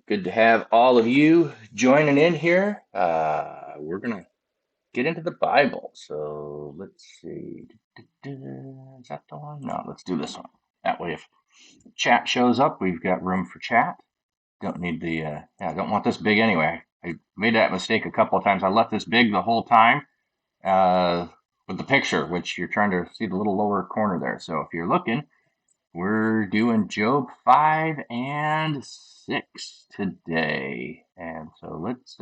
Good to have all of you joining in here. We're going to get into the Bible. So let's see. Is that the one? No, let's do this one. That way, if chat shows up, we've got room for chat. Don't need the, I don't want this big anyway. I made that mistake a couple of times. I left this big the whole time uh, with the picture, which you're trying to see the little lower corner there. So if you're looking, we're doing Job 5 and 6 today. And so let's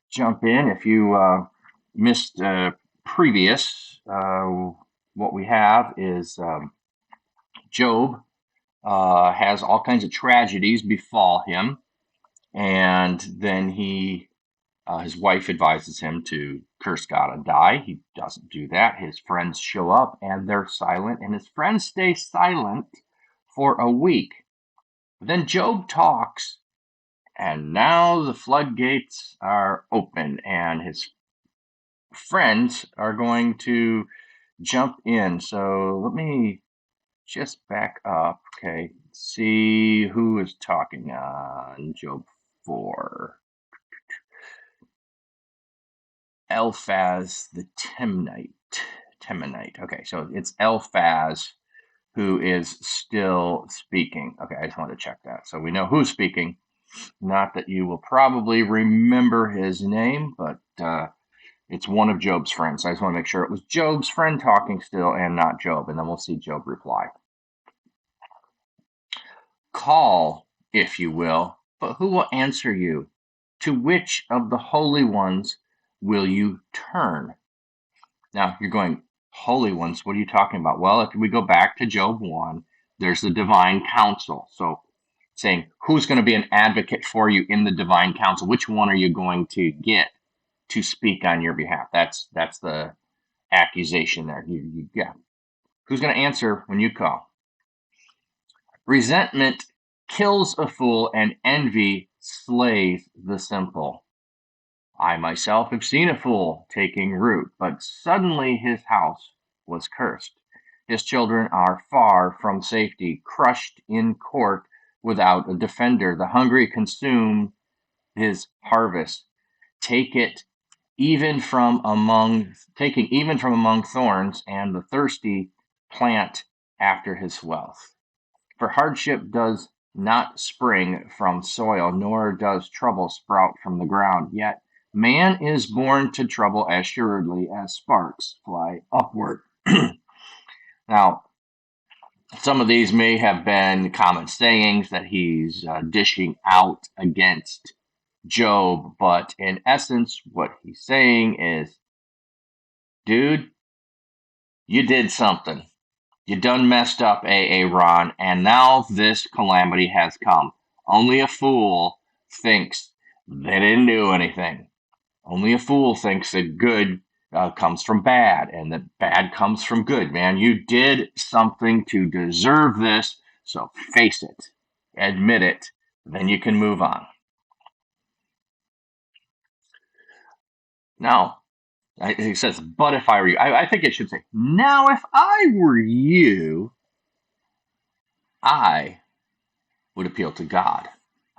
jump in. If you missed previous, what we have is Job has all kinds of tragedies befall him. And then his wife advises him to curse God and die. He doesn't do that. His friends show up and they're silent, and his friends stay silent for a week. Then Job talks, and now the floodgates are open, and his friends are going to jump in. So let me just back up. Okay, see who is talking on Job 4. Eliphaz the Temanite. Okay, so it's Eliphaz who is still speaking. Okay, I just wanted to check that. So we know who's speaking. Not that you will probably remember his name, but it's one of Job's friends. I just want to make sure it was Job's friend talking still and not Job, and then we'll see Job reply. Call, if you will, but who will answer you? To which of the holy ones will you turn? Now, you're going, holy ones, what are you talking about? Well, if we go back to Job 1, there's the divine council. So saying, who's going to be an advocate for you in the divine council? Which one are you going to get to speak on your behalf? That's the accusation there. Yeah. Who's going to answer when you call? Resentment kills a fool, and envy slays the simple. I myself have seen a fool taking root, but suddenly his house was cursed. His children are far from safety, crushed in court without a defender. The hungry consume his harvest, taking even from among thorns, and the thirsty plant after his wealth. For hardship does not spring from soil, nor does trouble sprout from the ground. Yet man is born to trouble as assuredly as sparks fly upward. Now, some of these may have been common sayings that he's dishing out against Job, but in essence, what he's saying is, dude, you did something. You done messed up, Aaron, and now this calamity has come. Only a fool thinks they didn't do anything. Only a fool thinks that good comes from bad, and that bad comes from good. Man, you did something to deserve this, so face it, admit it, then you can move on. Now, he says, but if I were you, I think it should say, now if I were you, I would appeal to God.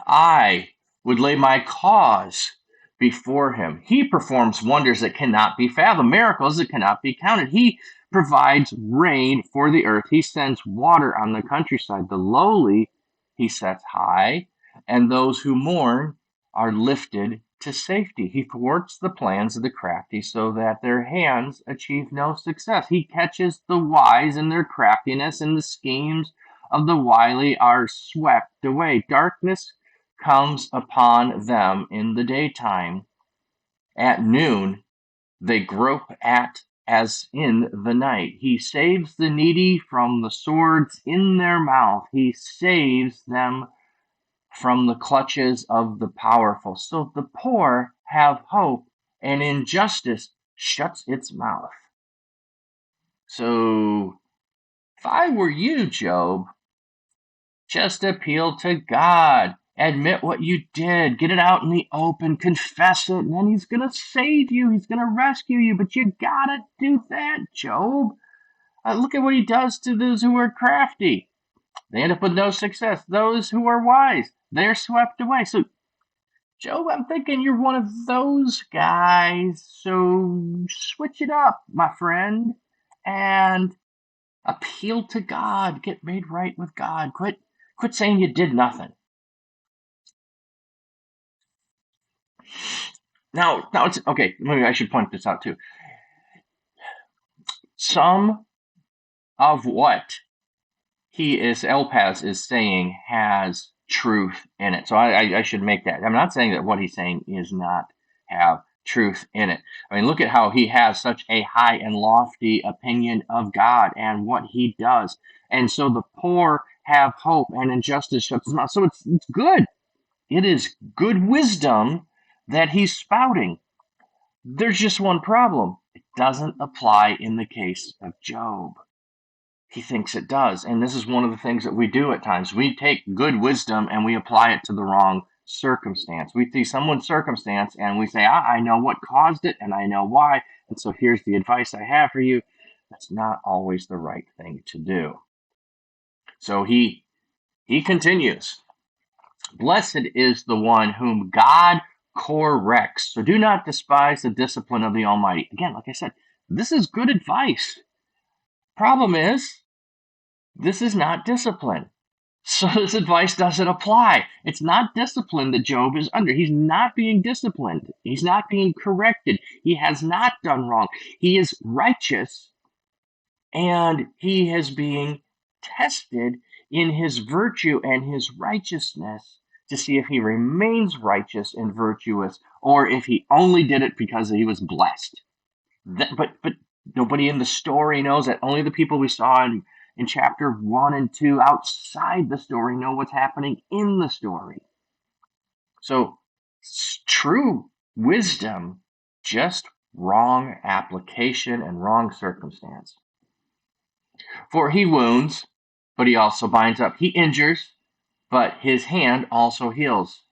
I would lay my cause before him. He performs wonders that cannot be fathomed, miracles that cannot be counted. He provides rain for the earth. He sends water on the countryside. The lowly he sets high, and those who mourn are lifted to safety. He thwarts the plans of the crafty so that their hands achieve no success. He catches the wise in their craftiness, and the schemes of the wily are swept away. Darkness comes upon them in the daytime. At noon they grope as in the night. He saves the needy from the swords in their mouth. He saves them from the clutches of the powerful. So the poor have hope, and injustice shuts its mouth. So if I were you, Job, just appeal to God. Admit what you did. Get it out in the open. Confess it. And then he's going to save you. He's going to rescue you. But you got to do that, Job. Look at what he does to those who are crafty. they end up with no success. Those who are wise, they're swept away. So, Job, I'm thinking you're one of those guys. So switch it up, my friend, and appeal to God. Get made right with God. Quit saying you did nothing. Now it's okay. Maybe I should point this out too. Some of what Elpaz is saying has truth in it. So I should make that. I'm not saying that what he's saying is not have truth in it. I mean, look at how he has such a high and lofty opinion of God and what he does. And so the poor have hope and injustice shuts them out. So it's good. It is good wisdom that he's spouting. There's just one problem. It doesn't apply in the case of Job. He thinks it does. And this is one of the things that we do at times. We take good wisdom and we apply it to the wrong circumstance. We see someone's circumstance and we say, I know what caused it and I know why. And so here's the advice I have for you. That's not always the right thing to do. So he continues. Blessed is the one whom God corrects. So do not despise the discipline of the Almighty. Again, like I said, this is good advice. Problem is, this is not discipline. So this advice doesn't apply. It's not discipline that Job is under. He's not being disciplined. He's not being corrected. He has not done wrong. He is righteous and he is being tested in his virtue and his righteousness to see if he remains righteous and virtuous or if he only did it because he was blessed. But nobody in the story knows that. Only the people we saw in chapter 1 and 2 outside the story know what's happening in the story. So true wisdom, just wrong application and wrong circumstance. For he wounds, but he also binds up. He injures, but his hand also heals.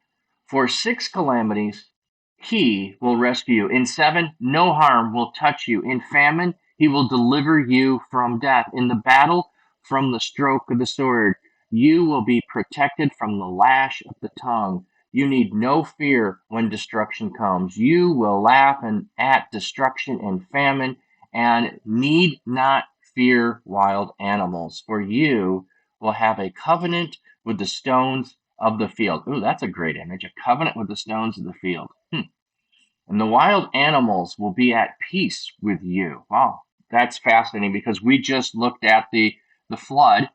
For 6 calamities he will rescue you. In 7, no harm will touch you. In famine, he will deliver you from death. In the battle, from the stroke of the sword, you will be protected from the lash of the tongue. You need no fear when destruction comes. You will laugh at destruction and famine and need not fear wild animals, for you will have a covenant with the stones of the field. Ooh, that's a great image. A covenant with the stones of the field. And the wild animals will be at peace with you. Wow, that's fascinating because we just looked at the flood,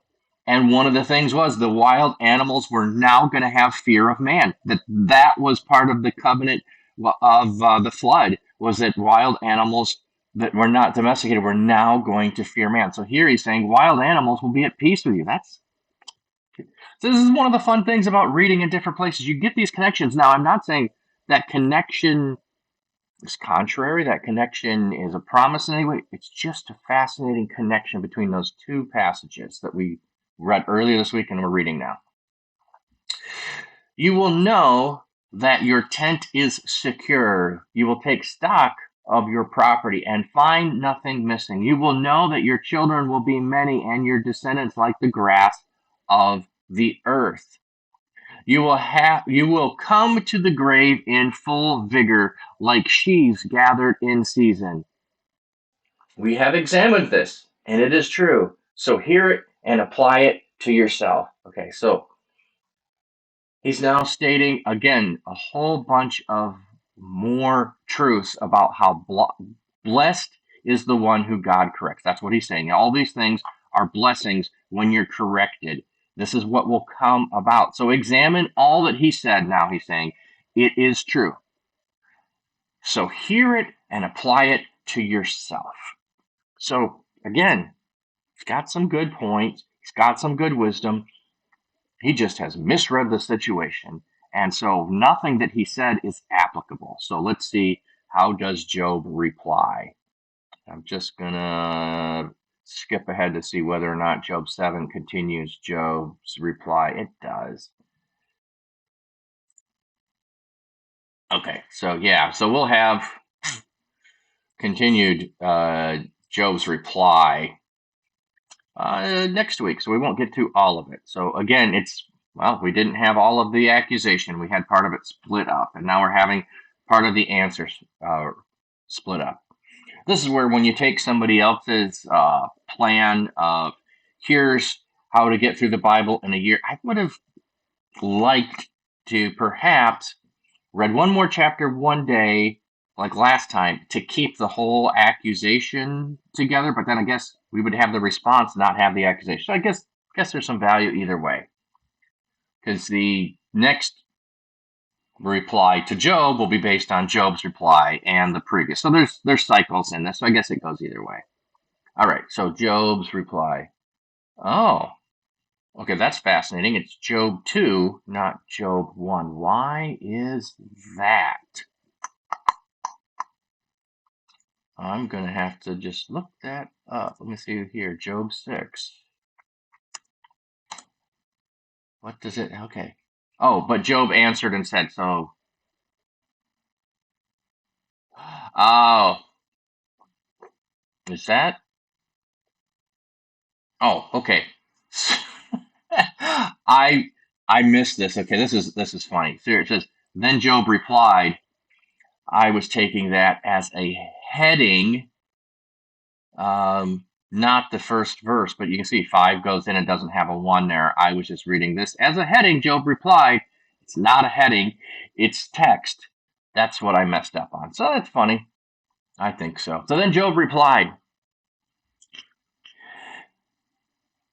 and one of the things was the wild animals were now going to have fear of man. That was part of the covenant of the flood, was that wild animals that were not domesticated were now going to fear man. So here he's saying wild animals will be at peace with you. So this is one of the fun things about reading in different places. You get these connections. Now, I'm not saying that connection is contrary, that connection is a promise in any way. It's just a fascinating connection between those two passages that we read earlier this week and we're reading now. You will know that your tent is secure. You will take stock of your property and find nothing missing. You will know that your children will be many and your descendants like the grass of the earth. You will come to the grave in full vigor, like sheaves gathered in season. We have examined this, and it is true. So hear it and apply it to yourself. Okay, so he's now stating again a whole bunch of more truths about how blessed is the one who God corrects. That's what he's saying. All these things are blessings when you're corrected. This is what will come about. So examine all that he said. Now he's saying it is true. So hear it and apply it to yourself. So again, he's got some good points. He's got some good wisdom. He just has misread the situation. And so nothing that he said is applicable. So let's see, how does Job reply? I'm just going to skip ahead to see whether or not Job 7 continues Job's reply. It does. Okay, so we'll have continued Job's reply next week, so we won't get to all of it. So again, well, we didn't have all of the accusation. We had part of it split up, and now we're having part of the answers split up. This is where when you take somebody else's plan of here's how to get through the Bible in a year, I would have liked to perhaps read one more chapter one day, like last time, to keep the whole accusation together. But then I guess we would have the response, not have the accusation. So I guess there's some value either way, because the next reply to Job will be based on Job's reply and the previous. So there's cycles in this. So I guess it goes either way. All right. So Job's reply. Oh, okay. That's fascinating. It's Job 2, not Job 1. Why is that? I'm going to have to just look that up. Let me see here. Job 6. What does it? Okay. Oh, but Job answered and said, so. Oh, is that? Oh, okay. I missed this. Okay, this is funny. So it says, then Job replied, I was taking that as a heading, not the first verse, but you can see 5 goes in and doesn't have a 1 there. I was just reading this as a heading. Job replied, it's not a heading, it's text. That's what I messed up on. So that's funny. I think so. So then Job replied,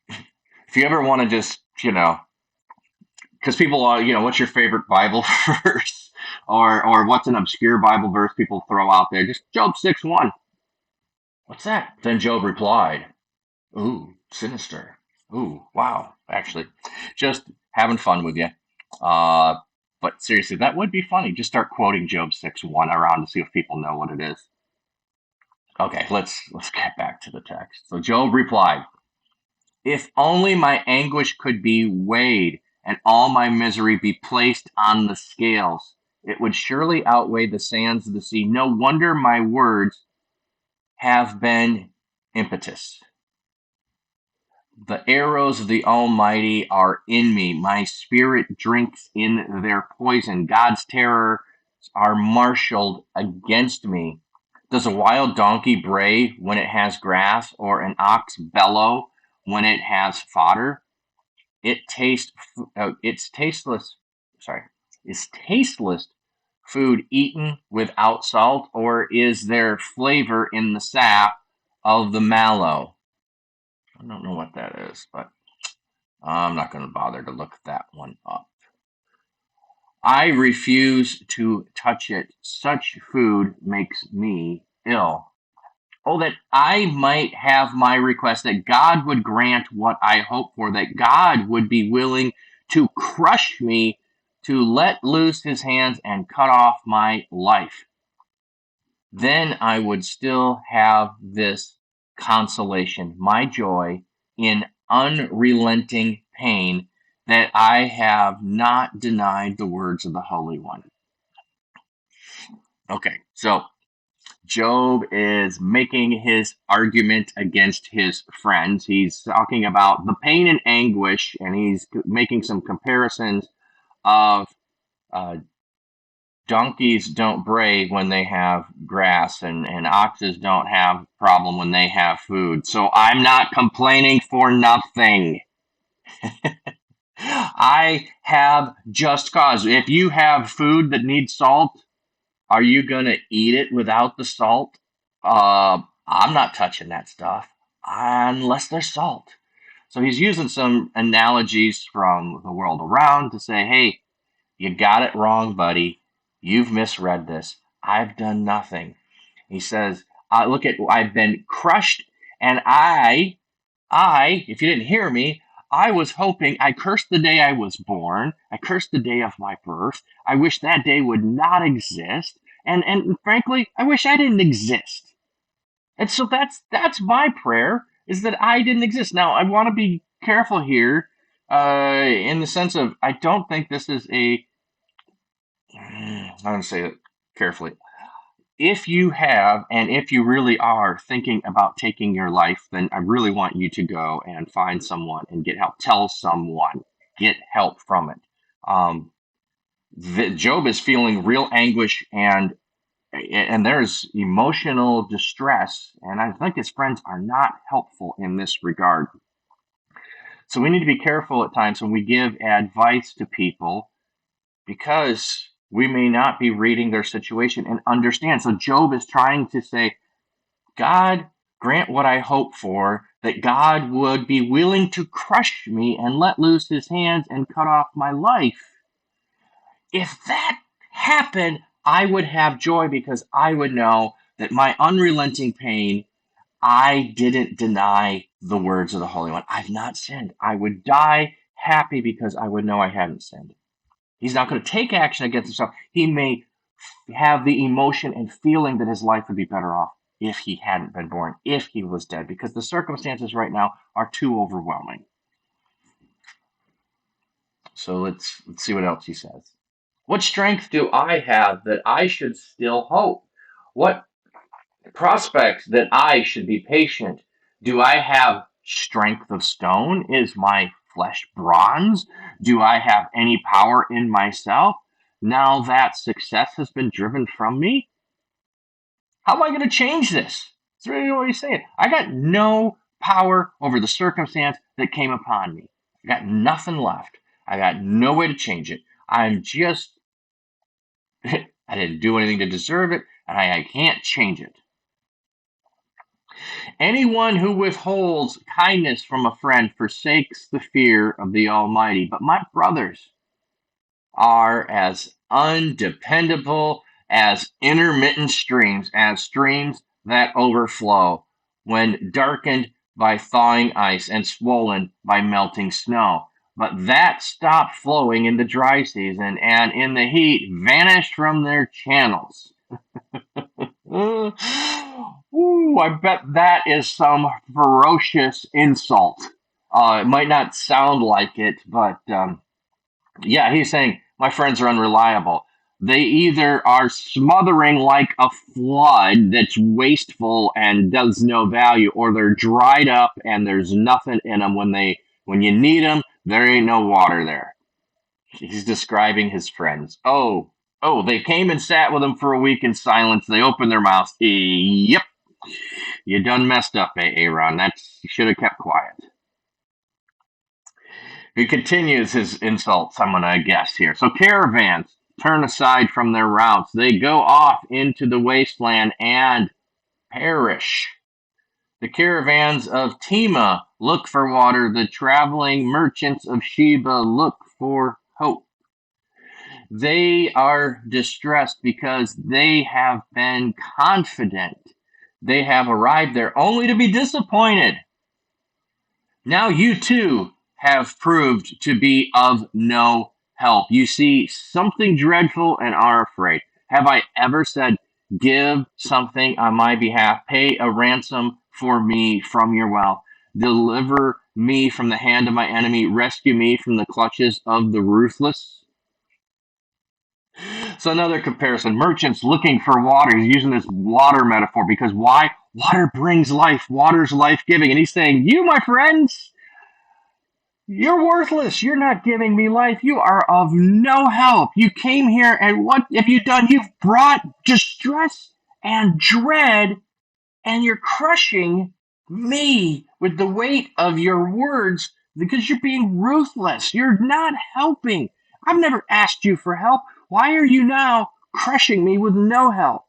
if you ever want to just, because people are, what's your favorite Bible verse? Or what's an obscure Bible verse people throw out there? Just Job 6:1. What's that? Then Job replied, ooh, sinister. Ooh, wow. Actually, just having fun with you. But seriously, that would be funny. Just start quoting Job 6:1 around to see if people know what it is. Okay, let's get back to the text. So Job replied, if only my anguish could be weighed and all my misery be placed on the scales, it would surely outweigh the sands of the sea. No wonder my words have been impetus. The arrows of the Almighty are in me. My spirit drinks in their poison. God's terrors are marshaled against me. Does a wild donkey bray when it has grass, or an ox bellow when it has fodder? It's tasteless. Sorry, is tasteless food eaten without salt, or is there flavor in the sap of the mallow? I don't know what that is, but I'm not going to bother to look that one up. I refuse to touch it. Such food makes me ill. Oh, that I might have my request, that God would grant what I hope for, that God would be willing to crush me, to let loose his hands and cut off my life. Then I would still have this consolation, my joy in unrelenting pain, that I have not denied the words of the Holy One. Okay, so Job is making his argument against his friends. He's talking about the pain and anguish, and he's making some comparisons of donkeys don't bray when they have grass, and oxes don't have problem when they have food. So I'm not complaining for nothing. I have just cause. If you have food that needs salt, are you going to eat it without the salt? I'm not touching that stuff unless there's salt. So he's using some analogies from the world around to say, hey, you got it wrong, buddy. You've misread this. I've done nothing. He says, look at, I've been crushed, and if you didn't hear me, I was hoping, I cursed the day I was born. I cursed the day of my birth. I wish that day would not exist. And frankly, I wish I didn't exist. And so that's my prayer, is that I didn't exist. Now, I want to be careful here, in the sense of, I don't think this is I'm going to say it carefully. if you have, and if you really are thinking about taking your life, then I really want you to go and find someone and get help. Tell someone, get help from it. Um, Job is feeling real anguish and there's emotional distress, and I think his friends are not helpful in this regard. So we need to be careful at times when we give advice to people because we may not be reading their situation and understand. So Job is trying to say, God, grant what I hope for, that God would be willing to crush me and let loose his hands and cut off my life. If that happened, I would have joy because I would know that my unrelenting pain, I didn't deny the words of the Holy One. I've not sinned. I would die happy because I would know I hadn't sinned. He's not going to take action against himself. He may have the emotion and feeling that his life would be better off if he hadn't been born, if he was dead, because the circumstances right now are too overwhelming. So let's see what else he says. What strength do I have that I should still hope? What prospect that I should be patient? Do I have strength of stone? Is my flesh bronze? Do I have any power in myself? Now that success has been driven from me, how am I going to change this? That's really what he's saying. I got no power over the circumstance that came upon me. I got nothing left. I got no way to change it. I'm just, I didn't do anything to deserve it, and I can't change it. Anyone who withholds kindness from a friend forsakes the fear of the Almighty. But my brothers are as undependable as intermittent streams, as streams that overflow when darkened by thawing ice and swollen by melting snow. But that stopped flowing in the dry season and in the heat vanished from their channels. Ooh, I bet that is some ferocious insult. It might not sound like it, but yeah, he's saying my friends are unreliable. They either are smothering like a flood that's wasteful and does no value, or they're dried up and there's nothing in them when you need them. There ain't no water there. He's describing his friends. Oh, they came and sat with him for a week in silence. They opened their mouths. Yep, you done messed up, Aaron. You should have kept quiet. He continues his insults, I'm going to guess here. So caravans turn aside from their routes. They go off into the wasteland and perish. The caravans of Tema look for water. The traveling merchants of Sheba look for hope. They are distressed because they have been confident. They have arrived there only to be disappointed. Now you too have proved to be of no help. You see something dreadful and are afraid. Have I ever said, give something on my behalf, pay a ransom for me from your wealth, deliver me from the hand of my enemy, rescue me from the clutches of the ruthless? So another comparison, merchants looking for water. He's using this water metaphor because why? Water brings life. Water's life-giving. And he's saying, you, my friends, you're worthless. You're not giving me life. You are of no help. You came here, and what have you done? You've brought distress and dread, and you're crushing me with the weight of your words because you're being ruthless. You're not helping. I've never asked you for help. Why are you now crushing me with no help?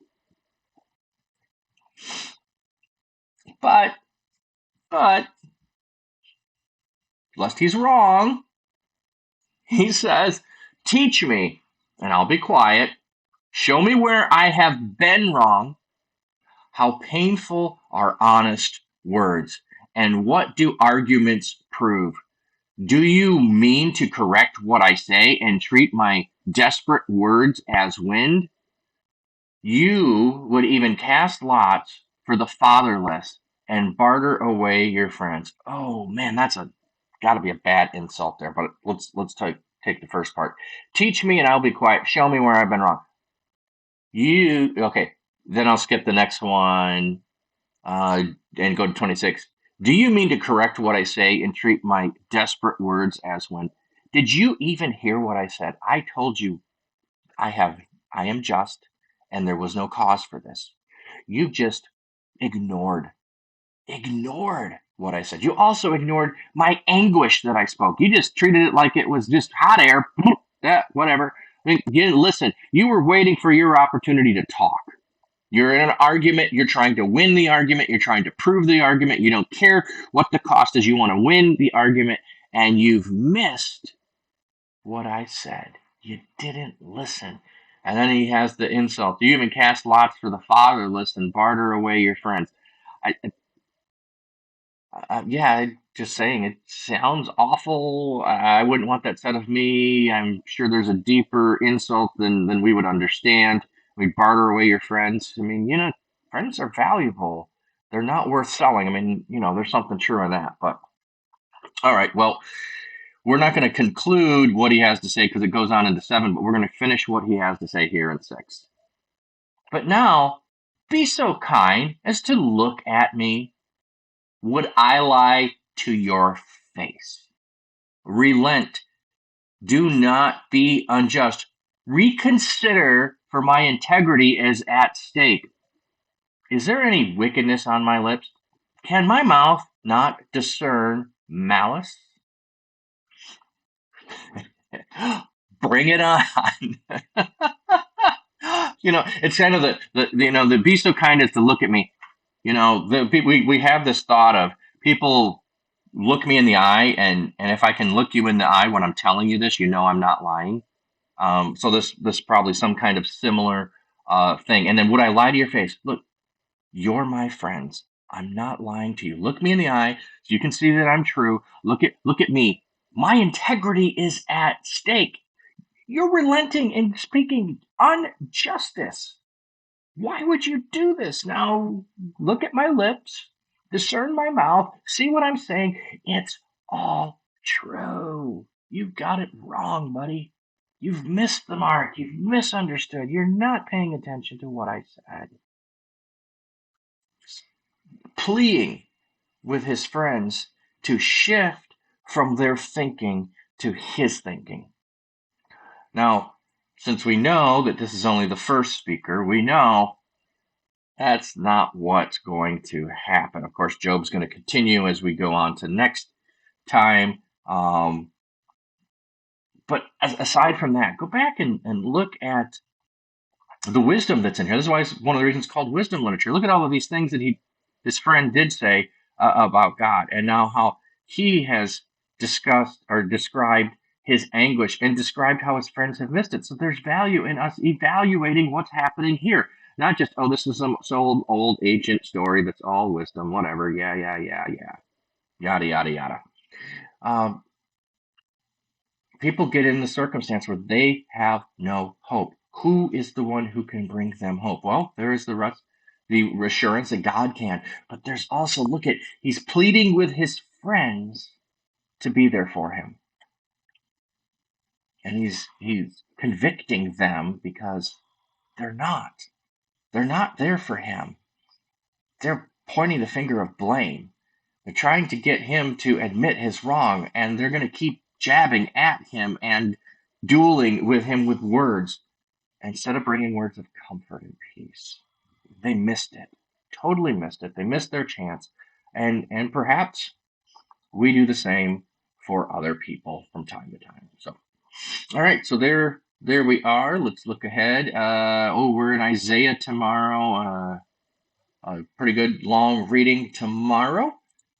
But, lest he's wrong, he says, teach me, and I'll be quiet. Show me where I have been wrong. How painful are honest words, and what do arguments prove? Do you mean to correct what I say and treat my desperate words as wind? You would even cast lots for the fatherless and barter away your friends. Oh man, that's got to be a bad insult there. But let's take the first part. Teach me and I'll be quiet. Show me where I've been wrong. Okay? Then I'll skip the next one and go to 26. Do you mean to correct what I say and treat my desperate words as one? Did you even hear what I said? I told you I have I am just, and there was no cause for this. You just ignored ignored what I said. You also ignored my anguish that I spoke. You just treated it like it was just hot air. That whatever. I mean, listen, you were waiting for your opportunity to talk. You're in an argument. You're trying to win the argument. You're trying to prove the argument. You don't care what the cost is. You want to win the argument, and you've missed what I said. You didn't listen. And then he has the insult. You even cast lots for the fatherless and barter away your friends. I, yeah, just saying, it sounds awful. I wouldn't want that said of me. I'm sure there's a deeper insult than we would understand. We barter away your friends. I mean, friends are valuable. They're not worth selling. I mean, there's something true in that. But all right, well, we're not going to conclude what he has to say because it goes on into 7, but we're going to finish what he has to say here in 6. But now, be so kind as to look at me. Would I lie to your face? Relent. Do not be unjust. Reconsider, for my integrity is at stake. Is there any wickedness on my lips? Can my mouth not discern malice? Bring it on. It's kind of the be so kind as to look at me. We have this thought of people look me in the eye, and if I can look you in the eye when I'm telling you this, I'm not lying. So this probably some kind of similar thing. And then would I lie to your face? Look, you're my friends. I'm not lying to you. Look me in the eye so you can see that I'm true. Look at me. My integrity is at stake. You're relenting and speaking unjustice. Why would you do this? Now look at my lips, discern my mouth, see what I'm saying. It's all true. You've got it wrong, buddy. You've missed the mark. You've misunderstood. You're not paying attention to what I said. Pleading with his friends to shift from their thinking to his thinking. Now, since we know that this is only the first speaker, we know that's not what's going to happen. Of course, Job's going to continue as we go on to next time. But aside from that, go back and look at the wisdom that's in here. This is why it's one of the reasons it's called wisdom literature. Look at all of these things that his friend did say about God, and now how he has discussed or described his anguish and described how his friends have missed it. So there's value in us evaluating what's happening here. Not just, oh, this is some old ancient story that's all wisdom, whatever. Yeah, yada, yada, yada. People get in the circumstance where they have no hope. Who is the one who can bring them hope? Well, there is the assurance that God can. But there's also, look at, he's pleading with his friends to be there for him. And he's convicting them because they're not. They're not there for him. They're pointing the finger of blame. They're trying to get him to admit his wrong, and they're going to keep jabbing at him and dueling with him with words instead of bringing words of comfort and peace. They missed it. Totally missed it. They missed their chance. And perhaps we do the same for other people from time to time. So, all right. So there we are. Let's look ahead. We're in Isaiah tomorrow. A pretty good long reading tomorrow.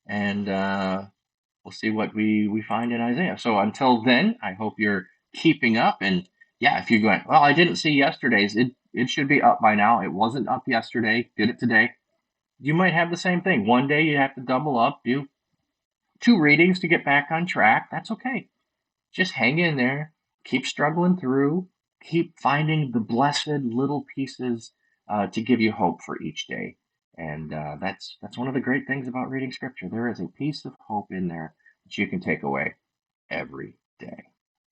And we'll see what we find in Isaiah. So until then, I hope you're keeping up. And yeah, if you're going, well, I didn't see yesterday's, it should be up by now. It wasn't up yesterday, did it today. You might have the same thing. One day you have to double up, do 2 readings to get back on track. That's okay. Just hang in there, keep struggling through, keep finding the blessed little pieces to give you hope for each day. And that's one of the great things about reading scripture. There is a piece of hope in there that you can take away every day.